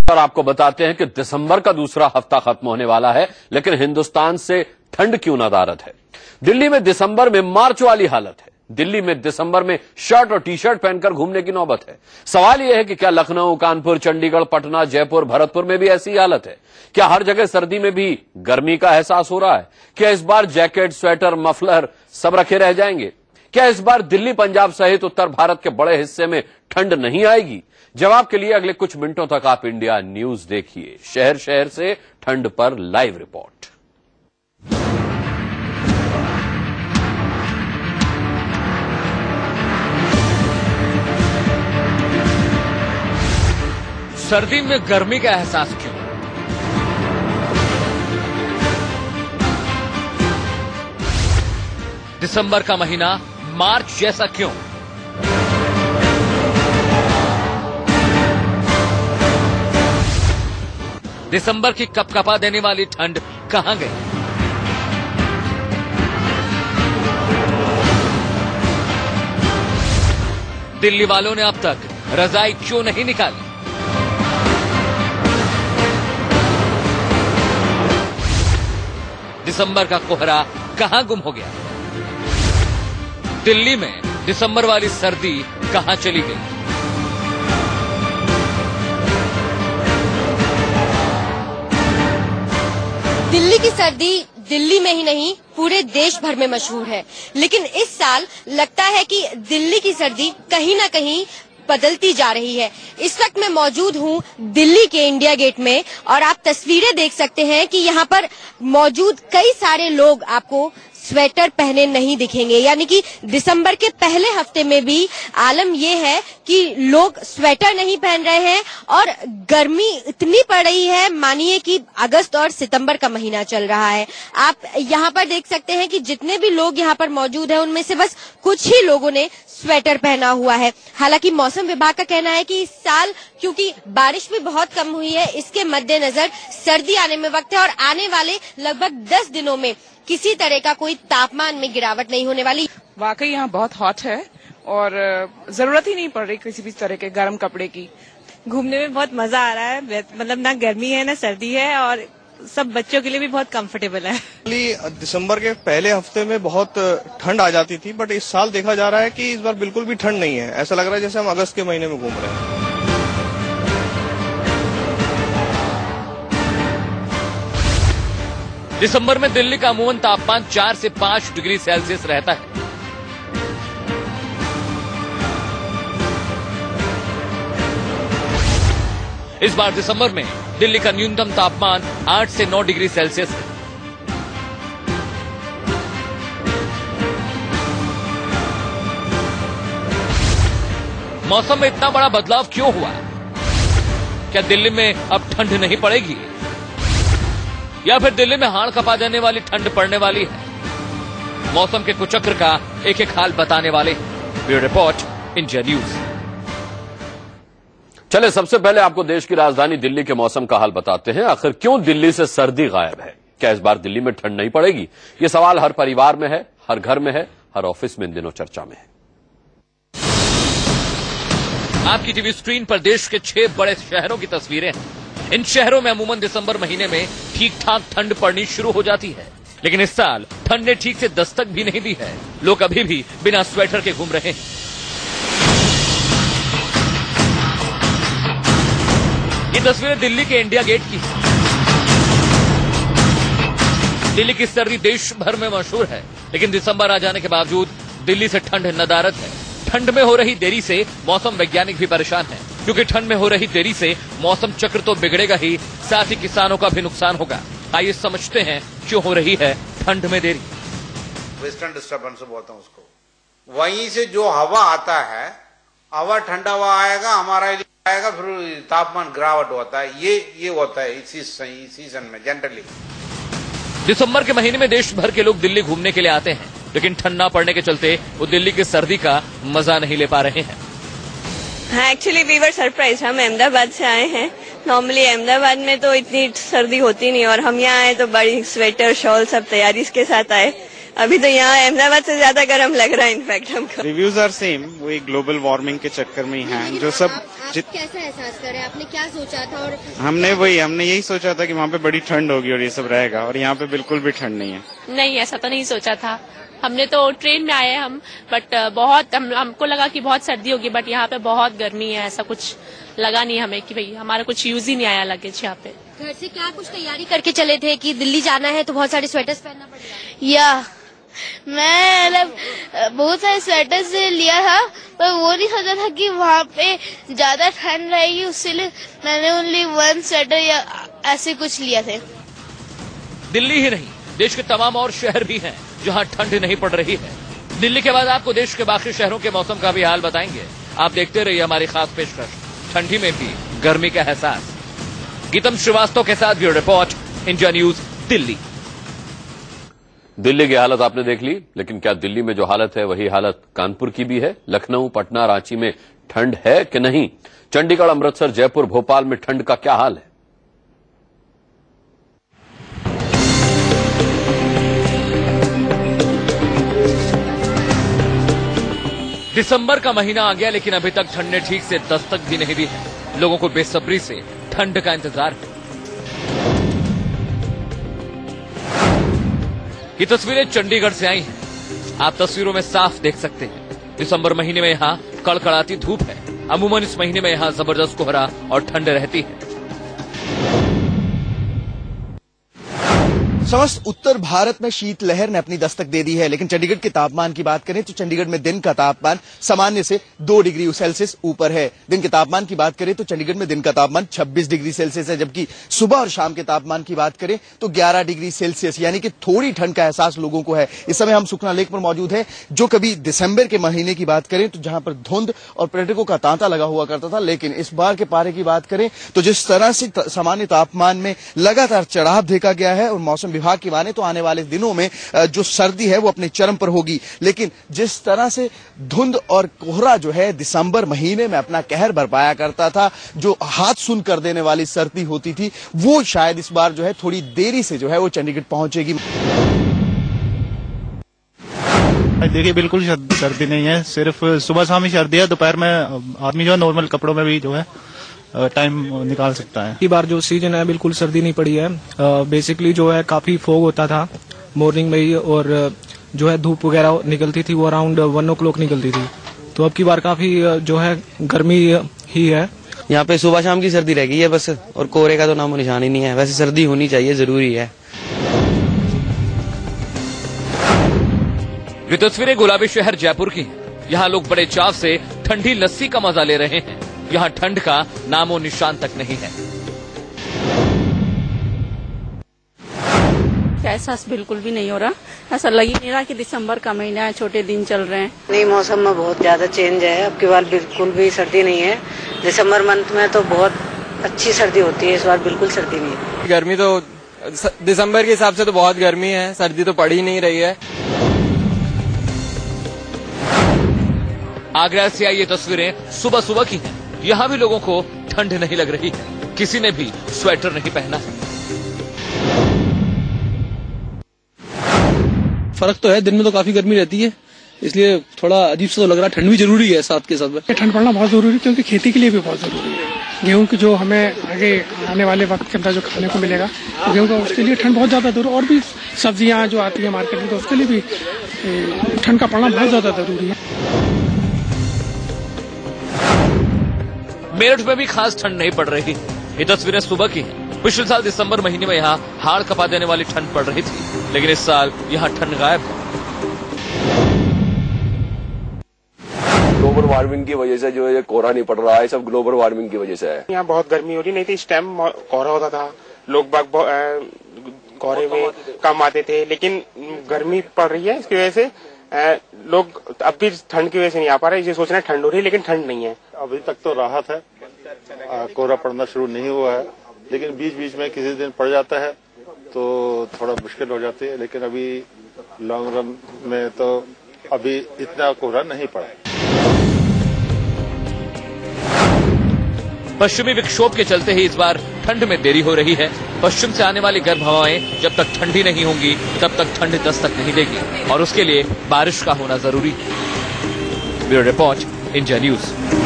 और आपको बताते हैं कि दिसंबर का दूसरा हफ्ता खत्म होने वाला है, लेकिन हिंदुस्तान से ठंड क्यों नदारद है। दिल्ली में दिसंबर में मार्च वाली हालत है। दिल्ली में दिसंबर में शर्ट और टी शर्ट पहनकर घूमने की नौबत है। सवाल यह है कि क्या लखनऊ, कानपुर, चंडीगढ़, पटना, जयपुर, भरतपुर में भी ऐसी हालत है? क्या हर जगह सर्दी में भी गर्मी का एहसास हो रहा है? क्या इस बार जैकेट, स्वेटर, मफलर सब रखे रह जाएंगे? क्या इस बार दिल्ली, पंजाब सहित उत्तर भारत के बड़े हिस्से में ठंड नहीं आएगी? जवाब के लिए अगले कुछ मिनटों तक आप इंडिया न्यूज देखिए। शहर शहर से ठंड पर लाइव रिपोर्ट। सर्दी में गर्मी का एहसास क्यों? दिसंबर का महीना मार्च जैसा क्यों? दिसंबर की कपकपा देने वाली ठंड कहां गई? दिल्ली वालों ने अब तक रजाई क्यों नहीं निकाली? दिसंबर का कोहरा कहां गुम हो गया? दिल्ली में दिसंबर वाली सर्दी कहां चली गई? दिल्ली की सर्दी दिल्ली में ही नहीं पूरे देश भर में मशहूर है, लेकिन इस साल लगता है कि दिल्ली की सर्दी कहीं ना कहीं बदलती जा रही है। इस वक्त मैं मौजूद हूँ दिल्ली के इंडिया गेट में और आप तस्वीरें देख सकते हैं कि यहाँ पर मौजूद कई सारे लोग आपको स्वेटर पहने नहीं दिखेंगे। यानी कि दिसंबर के पहले हफ्ते में भी आलम यह है कि लोग स्वेटर नहीं पहन रहे हैं और गर्मी इतनी पड़ रही है, मानिए कि अगस्त और सितंबर का महीना चल रहा है। आप यहाँ पर देख सकते हैं कि जितने भी लोग यहाँ पर मौजूद हैं उनमें से बस कुछ ही लोगों ने स्वेटर पहना हुआ है। हालांकि मौसम विभाग का कहना है कि इस साल क्योंकि बारिश भी बहुत कम हुई है, इसके मद्देनजर सर्दी आने में वक्त है और आने वाले लगभग 10 दिनों में किसी तरह का कोई तापमान में गिरावट नहीं होने वाली। वाकई यहाँ बहुत हॉट है और जरूरत ही नहीं पड़ रही किसी भी तरह के गर्म कपड़े की। घूमने में बहुत मजा आ रहा है, मतलब ना गर्मी है ना सर्दी है और सब बच्चों के लिए भी बहुत कंफर्टेबल है। दिसंबर के पहले हफ्ते में बहुत ठंड आ जाती थी, बट इस साल देखा जा रहा है कि इस बार बिल्कुल भी ठंड नहीं है। ऐसा लग रहा है जैसे हम अगस्त के महीने में घूम रहे हैं। दिसंबर में दिल्ली का अमूमन तापमान 4 से 5 डिग्री सेल्सियस रहता है। इस बार दिसंबर में दिल्ली का न्यूनतम तापमान 8 से 9 डिग्री सेल्सियस है। मौसम में इतना बड़ा बदलाव क्यों हुआ? क्या दिल्ली में अब ठंड नहीं पड़ेगी या फिर दिल्ली में हाड़ कपा देने वाली ठंड पड़ने वाली है? मौसम के कुचक्र का एक एक हाल बताने वाले ब्यूरो रिपोर्ट इंडिया न्यूज। चले सबसे पहले आपको देश की राजधानी दिल्ली के मौसम का हाल बताते हैं। आखिर क्यों दिल्ली से सर्दी गायब है? क्या इस बार दिल्ली में ठंड नहीं पड़ेगी? ये सवाल हर परिवार में है, हर घर में है, हर ऑफिस में इन दिनों चर्चा में है। आपकी टीवी स्क्रीन पर देश के 6 बड़े शहरों की तस्वीरें हैं। इन शहरों में अमूमन दिसंबर महीने में ठीक ठाक ठंड पड़नी शुरू हो जाती है, लेकिन इस साल ठंड ने ठीक से दस्तक भी नहीं दी है। लोग अभी भी बिना स्वेटर के घूम रहे हैं। ये तस्वीरें दिल्ली के इंडिया गेट की हैं। दिल्ली की सर्दी देश भर में मशहूर है, लेकिन दिसंबर आ जाने के बावजूद दिल्ली से ठंड नदारद है। ठंड में हो रही देरी से मौसम वैज्ञानिक भी परेशान है, क्योंकि ठंड में हो रही देरी से मौसम चक्र तो बिगड़ेगा ही, साथ ही किसानों का भी नुकसान होगा। आइए समझते हैं क्यों हो रही है ठंड में देरी। वेस्टर्न डिस्टर्बेंस बोलते हैं उसको। वहीं से जो हवा आता है, हवा ठंडा हवा आएगा, हमारा आएगा, फिर तापमान गिरावट होता है। ये होता है इसी सीजन में जनरली। दिसंबर के महीने में देश भर के लोग दिल्ली घूमने के लिए आते हैं, लेकिन ठंड न पड़ने के चलते वो दिल्ली की सर्दी का मजा नहीं ले पा रहे हैं। हाँ, एक्चुअली वी वर सरप्राइज। हम अहमदाबाद से आए हैं। नॉर्मली अहमदाबाद में तो इतनी सर्दी होती नहीं और हम यहाँ आए तो बड़ी स्वेटर शॉल सब तैयारी के साथ आए। अभी तो यहाँ अहमदाबाद से ज्यादा गर्म लग रहा है इनफैक्ट हमको। रिव्यूज आर सेम, वही ग्लोबल वार्मिंग के चक्कर में ही हैं जो सब। आप कैसा एहसास कर रहे हैं? आपने क्या सोचा था? और हमने यही सोचा था कि वहाँ पे बड़ी ठंड होगी और ये सब रहेगा, और यहाँ पे बिल्कुल भी ठंड नहीं है। नहीं, ऐसा तो नहीं सोचा था। हमने तो ट्रेन में आए हम, बट बहुत हमको लगा कि बहुत सर्दी होगी, बट यहाँ पे बहुत गर्मी है। ऐसा कुछ लगा नहीं हमें कि भाई हमारा कुछ यूज ही नहीं आया लगेज यहाँ पे। घर से क्या कुछ तैयारी करके चले थे कि दिल्ली जाना है तो बहुत सारे स्वेटर्स पहनना पड़ेगा? या मैं बहुत सारे स्वेटर्स लिया था, पर वो नहीं सोचा था कि वहाँ पे ज्यादा ठंड रहेगी, उसलिए मैंने ओनली 1 स्वेटर या ऐसे कुछ लिया थे। दिल्ली ही नहीं, देश के तमाम और शहर भी हैं जहां ठंड नहीं पड़ रही है। दिल्ली के बाद आपको देश के बाकी शहरों के मौसम का भी हाल बताएंगे। आप देखते रहिए हमारी खास पेशकश, ठंडी में भी गर्मी का एहसास। गीतम श्रीवास्तव के साथ bureau report, India news, Delhi. Delhi की हालत आपने देख ली, लेकिन क्या दिल्ली में जो हालत है वही हालत कानपुर की भी है? लखनऊ, पटना, रांची में ठंड है कि नहीं? चंडीगढ़, अमृतसर, जयपुर, भोपाल में ठंड का क्या हाल है? दिसंबर का महीना आ गया, लेकिन अभी तक ठंड ने ठीक से दस्तक भी नहीं दी है। लोगों को बेसब्री से ठंड का इंतजार है। ये तस्वीरें चंडीगढ़ से आई हैं। आप तस्वीरों में साफ देख सकते हैं दिसंबर महीने में यहाँ कड़कड़ाती धूप है। अमूमन इस महीने में यहाँ जबरदस्त कोहरा और ठंड रहती है। समस्त उत्तर भारत में शीतलहर ने अपनी दस्तक दे दी है, लेकिन चंडीगढ़ के तापमान की बात करें तो चंडीगढ़ में दिन का तापमान सामान्य से 2 डिग्री सेल्सियस ऊपर है। दिन के तापमान की बात करें तो चंडीगढ़ में दिन का तापमान 26 डिग्री सेल्सियस है, जबकि सुबह और शाम के तापमान की बात करें तो 11 डिग्री सेल्सियस, यानी कि थोड़ी ठंड का एहसास लोगों को है। इस समय हम सुखना लेक पर मौजूद है, जो कभी दिसंबर के महीने की बात करें तो जहां पर धुंध और पर्यटकों का तांता लगा हुआ करता था, लेकिन इस बार के पारे की बात करें तो जिस तरह से सामान्य तापमान में लगातार चढ़ाव देखा गया है, और मौसम विभाग की माने तो आने वाले दिनों में जो सर्दी है वो अपने चरम पर होगी। लेकिन जिस तरह से धुंध और कोहरा जो है दिसंबर महीने में अपना कहर बरपाया करता था, जो हाथ सुन कर देने वाली सर्दी होती थी, वो शायद इस बार जो है थोड़ी देरी से जो है वो चंडीगढ़ पहुंचेगी। देखिए, बिल्कुल सर्दी नहीं है, सिर्फ सुबह शाम ही सर्दी है। दोपहर में आदमी जो है नॉर्मल कपड़ों में भी जो है टाइम निकाल सकता है। इस बार जो सीजन है बिल्कुल सर्दी नहीं पड़ी है। बेसिकली जो है काफी फॉग होता था मॉर्निंग में ही, और जो है धूप वगैरह निकलती थी वो अराउंड 1 o'clock निकलती थी। तो अब की बार काफी जो है गर्मी ही है। यहाँ पे सुबह शाम की सर्दी रह गई है बस, और कोहरे का तो नामो निशान ही नहीं है। वैसे सर्दी होनी चाहिए, जरूरी है। ये तस्वीरें गुलाबी शहर जयपुर की हैं। यहाँ लोग बड़े चाव से ठंडी लस्सी का मजा ले रहे हैं। यहाँ ठंड का नामो निशान तक नहीं है। एहसास बिल्कुल भी नहीं हो रहा, ऐसा लग ही नहीं रहा कि दिसंबर का महीना है, छोटे दिन चल रहे हैं। नहीं, मौसम में बहुत ज्यादा चेंज है। अब की बार बिल्कुल भी सर्दी नहीं है। दिसंबर मंथ में तो बहुत अच्छी सर्दी होती है, इस बार बिल्कुल सर्दी नहीं है। गर्मी तो दिसंबर के हिसाब से तो बहुत गर्मी है, सर्दी तो पड़ ही नहीं रही है। आगरा से आई ये तस्वीरें सुबह सुबह की हैं। यहाँ भी लोगों को ठंड नहीं लग रही है, किसी ने भी स्वेटर नहीं पहना है। फर्क तो है, दिन में तो काफी गर्मी रहती है, इसलिए थोड़ा अजीब सा तो लग रहा है। ठंड भी जरूरी है साथ के साथ में। ठंड पड़ना बहुत जरूरी है, क्योंकि खेती के लिए भी बहुत जरूरी है। गेहूं की जो हमें आगे आने वाले वक्त के अंदर जो खाने को मिलेगा, गेहूं का, उसके लिए ठंड बहुत ज्यादा जरूरी। और भी सब्जियां जो आती है मार्केट में, तो उसके लिए भी ठंड का पड़ना बहुत ज्यादा जरूरी है। मेरठ में भी खास ठंड नहीं पड़ रही। ये तस्वीरें सुबह की हैं। पिछले साल दिसंबर महीने में यहाँ हाड़ कपा देने वाली ठंड पड़ रही थी, लेकिन इस साल यहाँ ठंड गायब है। ग्लोबल वार्मिंग की वजह से जो है कोहरा नहीं पड़ रहा है, सब ग्लोबल वार्मिंग की वजह से है। यहाँ बहुत गर्मी हो रही, नहीं तो इस टाइम कोहरा होता था, लोग बाग कोहरे में कम आते थे, लेकिन गर्मी पड़ रही है, इसकी वजह से लोग अब भी ठंड की वजह से नहीं आ पा रहे। ये सोच रहे हैं ठंड हो रही है, लेकिन ठंड नहीं है। अभी तक तो राहत है, कोहरा पड़ना शुरू नहीं हुआ है, लेकिन बीच बीच में किसी दिन पड़ जाता है तो थोड़ा मुश्किल हो जाती है। लेकिन अभी लॉन्ग रन में तो अभी इतना कोहरा नहीं पड़ा। पश्चिमी विक्षोभ के चलते ही इस बार ठंड में देरी हो रही है। पश्चिम से आने वाली गर्म हवाएं जब तक ठंडी नहीं होंगी तब तक ठंड दस्तक नहीं देगी और उसके लिए बारिश का होना जरूरी है। Bureau report, India news.